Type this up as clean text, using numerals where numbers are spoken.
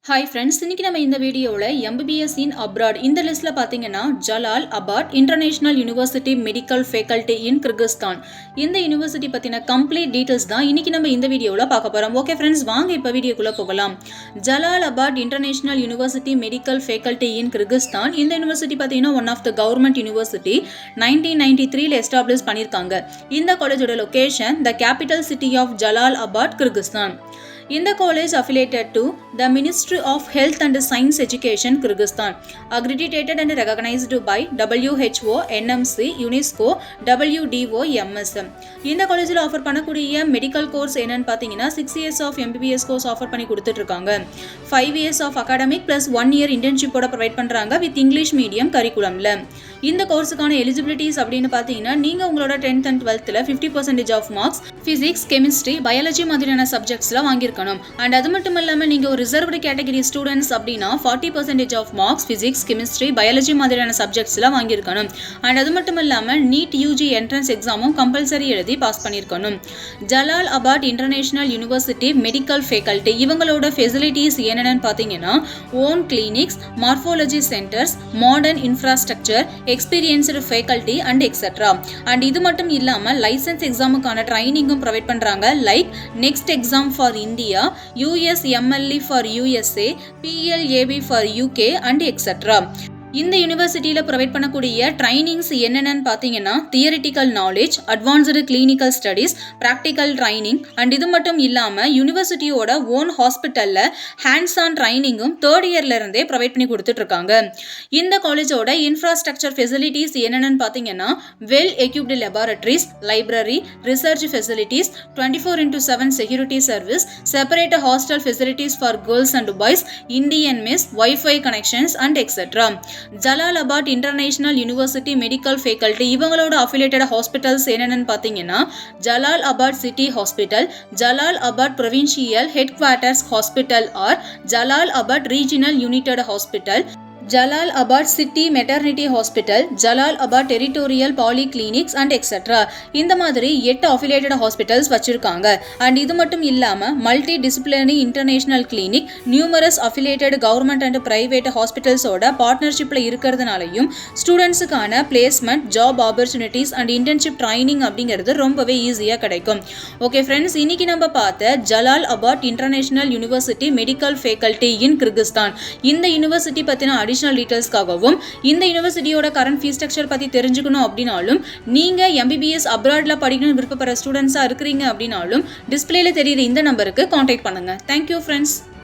Hi friends, இன்னைக்கு நம்ம இந்த வீடியோவில் MBBS in abroad இந்த லிஸ்ட்ல பார்த்தீங்கன்னா Jalal Abad international university medical faculty in Kyrgyzstan இந்த யூனிவர்சிட்டி பற்றின கம்ப்ளீட் டீட்டெயில்ஸ் தான் இன்னைக்கு நம்ம இந்த வீடியோவில் பார்க்க போகிறோம். ஓகே ஃப்ரெண்ட்ஸ், வாங்க இப்போ வீடியோக்குள்ளே போகலாம். Jalal Abad international university medical faculty in Kyrgyzstan இந்த யூனிவர்சிட்டி பார்த்தீங்கன்னா one of the government university 1993 establish பண்ணியிருக்காங்க. இந்த காலேஜோட location the capital city of Jalal Abad Kyrgyzstan. இந்த college affiliated to the Ministry of Health and Science Education Kyrgyzstan, accredited and recognized by WHO, NMC, UNESCO, WDO, MS. இந்த காலேஜில் offer பண்ணக்கூடிய medical course என்னன்னு பார்த்தீங்கன்னா 6 years of MBBS course offer பண்ணி கொடுத்துட்டு இருக்காங்க. 5 years of academic plus 1 year internship provide பண்ணுறாங்க with English medium கரிக்குலமில். இந்த கோர்ஸுக்கான எலிஜிபிலிட்டிஸ் அப்படின்னு பார்த்தீங்கன்னா நீங்கள் உங்களோட 10th and 12th 50% of marks physics, chemistry, biology மாதிரியான சப்ஜெக்ட்ஸில் வாங்கியிருக்கணும். அண்ட் அது மட்டும் இல்லாமல் நீங்கள் ஒரு ரிசர்வ்டு கேட்டகரி ஸ்டூடெண்ட்ஸ் அப்படின்னா 40% of marks physics, chemistry, biology மாதிரியான சப்ஜெக்ட்ஸில் வாங்கியிருக்கணும். அண்ட் அது மட்டும் இல்லாமல் நீட் யூஜி என்ட்ரன்ஸ் எக்ஸாமும் கம்பல்சரி எழுதி பாஸ் பண்ணியிருக்கணும். Jalal Abad international university medical faculty இவங்களோட ஃபெசிலிட்டிஸ் என்னென்னு பார்த்தீங்கன்னா own clinics, morphology centres, modern infrastructure, experienced faculty and etcetera. And இது மட்டும் இல்லாமல் லைசன்ஸ் எக்ஸாமுக்கான ட்ரைனிங்கும் ப்ரொவைட் பண்ணுறாங்க. Like next exam for India, USMLE for USA, PLAB for UK and etcetera. இந்த யூனிவர்சிட்டியில் ப்ரொவைட் பண்ணக்கூடிய ட்ரைனிங்ஸ் என்னென்னு பார்த்தீங்கன்னா theoretical knowledge, advanced clinical studies, practical training and இது மட்டும் இல்லாமல் யூனிவர்சிட்டியோட ஓன் ஹாஸ்பிட்டலில் ஹேண்ட்ஸ் ஆன் ட்ரைனிங்கும் 3rd இயர்லேருந்தே ப்ரொவைட் பண்ணி கொடுத்துட்ருக்காங்க. இந்த காலேஜோட இன்ஃப்ராஸ்ட்ரக்சர் ஃபெசிலிட்டிஸ் என்னென்னு பார்த்தீங்கன்னா well equipped laboratories, library, research facilities, 24/7 security service, separate hostel facilities for girls and boys, Indian mess, wifi connections and etcetera. Jalal Abad international university medical faculty இவங்களோட அஃபிலியேட்டட் ஹாஸ்பிட்டல்ஸ் என்னென்னு பார்த்தீங்கன்னா Jalal Abad city hospital, Jalal about provincial headquarters hospital or Jalal Abad regional united hospital, Jalal Abad city maternity hospital, Jalal Abad territorial polyclinics and etcetera. இந்த மாதிரி 8 affiliated hospitals வச்சிருக்காங்க. And இது மட்டும் இல்லாமல் multi disciplinary international clinic, numerous affiliated government and private ஹாஸ்பிட்டல்ஸோட பார்ட்னர்ஷிப்பில் இருக்கிறதுனாலையும் ஸ்டூடெண்ட்ஸுக்கான placement, job opportunities and internship training அப்படிங்கிறது ரொம்பவே ஈஸியாக கிடைக்கும். ஓகே ஃப்ரெண்ட்ஸ், இன்னைக்கு நம்ம பார்த்த Jalal Abad international university medical faculty in Kyrgyzstan இந்த யூனிவர்சிட்டி பற்றின டீடைல்ஸ்க்காகவும் இந்த யூனிவர்சிட்டியோட கரண்ட் ஃபீஸ் ஸ்ட்ரக்சர் பத்தி தெரிஞ்சுக்கணும் அப்படின்னாலும் நீங்க MBBS அப்ராட்ல படிக்கணும்னு விருப்பப்படுற ஸ்டூடெண்ட்ஸா இருக்கிறீங்க அப்படின்னாலும் டிஸ்பிளேல தெரியுற இந்த நம்பருக்கு கான்டாக்ட் பண்ணுங்க. Thank you friends.